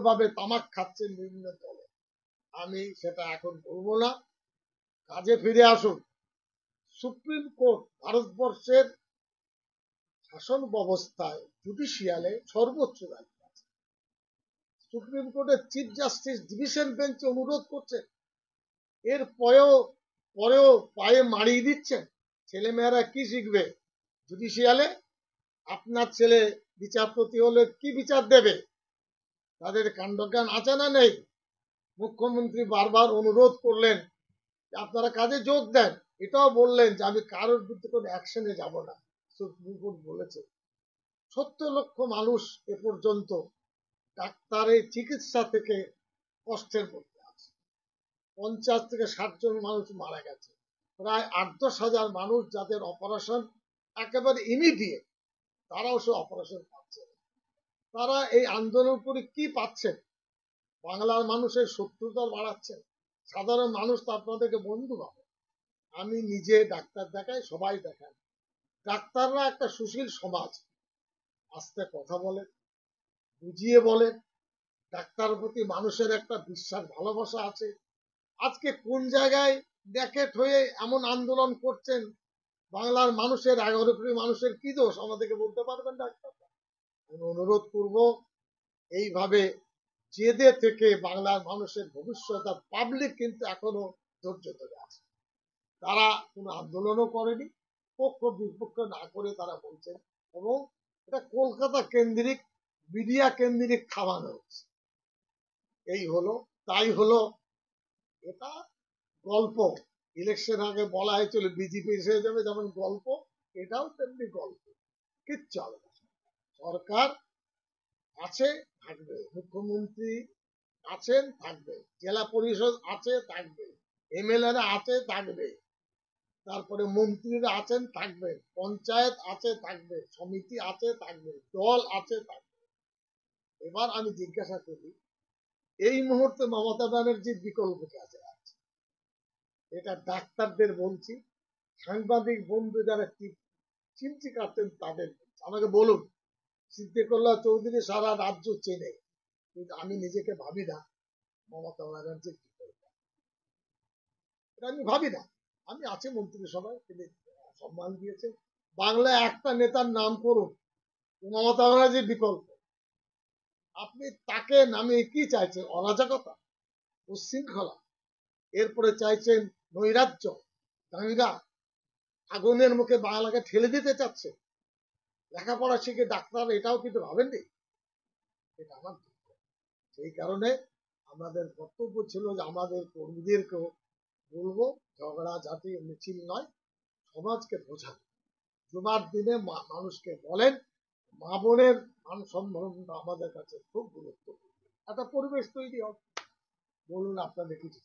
ভাবে তামাক খাচ্ছেন বিভিন্ন দলে। আমি সেটা এখন বলবো না, কাজে ফিরে আসুন। সুপ্রিম কোর্ট ভারতবর্ষের শাসন ব্যবস্থায় জুডিশিয়ালে সর্বোচ্চ দায়িত্ব আছে। সুপ্রিম কোর্টের চিফ জাস্টিস ডিভিশন বেঞ্চে অনুরোধ করছেন, এর পরেও পায়ে মারিয়ে দিচ্ছেন। ছেলেমেয়েরা কি শিখবে জুডিশিয়ালে? আপনার ছেলে বিচারপতি হলে কি বিচার দেবে? তাদের কাণ্ডজ্ঞান আছে না নেই? মুখ্যমন্ত্রী বারবার অনুরোধ করলেন যে আপনারা কাজে যোগ দেন, এটাও বললেন যে আমি কারোর বিরুদ্ধে কোনো অ্যাকশনে যাব না। সুপ্রিম কোর্ট বলেছে 70 লক্ষ মানুষ এ পর্যন্ত ডাক্তারের চিকিৎসা থেকে কষ্টের মধ্যে আছে। 50 থেকে 60 জন মানুষ মারা গেছে। প্রায় 8-10 হাজার মানুষ যাদের অপারেশন একেবারে ইমিডিয়েট, তারাও সে অপারেশন পাচ্ছে। তারা এই আন্দোলন করে কি পাচ্ছেন? বাংলার মানুষের শত্রুতা বাড়াচ্ছেন। সাধারণ মানুষ তো আপনাদেরকে বন্ধু ভাবে। আমি নিজে ডাক্তার দেখাই, সবাই দেখান। ডাক্তাররা একটা সুশীল সমাজ, আস্তে কথা বলেন, বুঝিয়ে বলেন। ডাক্তারের প্রতি মানুষের একটা বিশ্বাস ভালোবাসা আছে। আজকে কোন জায়গায় ড্যাকেট হয়ে এমন আন্দোলন করছেন? বাংলার মানুষের 11 কোটি মানুষের কি দোষ আমাদেরকে বলতে পারবেন ডাক্তার? আমি অনুরোধ করব, এইভাবে জেদে থেকে বাংলার মানুষের ভবিষ্যৎ, আর পাবলিক কিন্তু এখনো ধৈর্য ধরে আছে। তারা কোনো আন্দোলনও করেনি, পক্ষ বিপক্ষ না করে তারা বলছেন, এবং এটা কলকাতা কেন্দ্রিক, মিডিয়া কেন্দ্রিক খাওয়ানো হচ্ছে। এই হলো, তাই হলো। এটা গল্প। ইলেকশন আগে বলা হয়েছিল বিজেপি এসে যাবে, যেমন গল্প, এটাও তেমনি গল্প। কিচ্ছু হবে না। সরকার আছে, থাকবে। মুখ্যমন্ত্রী আছেন, থাকবে। জেলা পরিষদ আছে, থাকবে। এমএলএরা আছে, থাকবে। তারপরে মন্ত্রীরা আছেন, থাকবে। পঞ্চায়েত আছে, থাকবে। সমিতি আছে, থাকবে। দল আছে, থাকবে। এবার আমি জিজ্ঞাসা করি, এই মুহূর্তে মমতা ব্যানার্জির বিকল্প কে আছে? এটা ডাক্তারদের বলছি, সাংবাদিক বন্ধু যারা চিমচি কাটতেন তাদের আমাকে বলুন। সিদ্দিকুল্লাহ চৌধুরী সারা রাজ্য চেনে, কিন্তু আমি নিজেকে ভাবি না মমতা ব্যানার্জির বিকল্প। এটা আমি ভাবি না। আমি আছি মন্ত্রিসভায়, তিনি সম্মান দিয়েছেন। বাংলায় একটা নেতার নাম করুন মমতা ব্যানার্জির বিকল্প। আপনি তাকে নামিয়ে কি চাইছেন? অরাজকতা, উচ্ছৃঙ্খলা। এরপরে চাইছেন নৈরাজ্য, দাঙ্গা, আগুনের মুখে বাংলাকে ঠেলে দিতে চাচ্ছে। লেখাপড়া শিখে ডাক্তার, এটাও কিন্তু ভাবেননি। এটা আমার দুঃখ। সেই কারণে আমাদের কর্তব্য ছিল যে আমাদের কর্মীদেরকেও বলবো, ঝগড়া ঝাঁটি মিছিল নয়, সমাজকে বোঝান। জুমার দিনে মানুষকে বলেন মা বোনের মান সম্মান আমাদের কাছে খুব গুরুত্বপূর্ণ। একটা পরিবেশ তৈরি হবে। বলুন আপনাদের কিছু।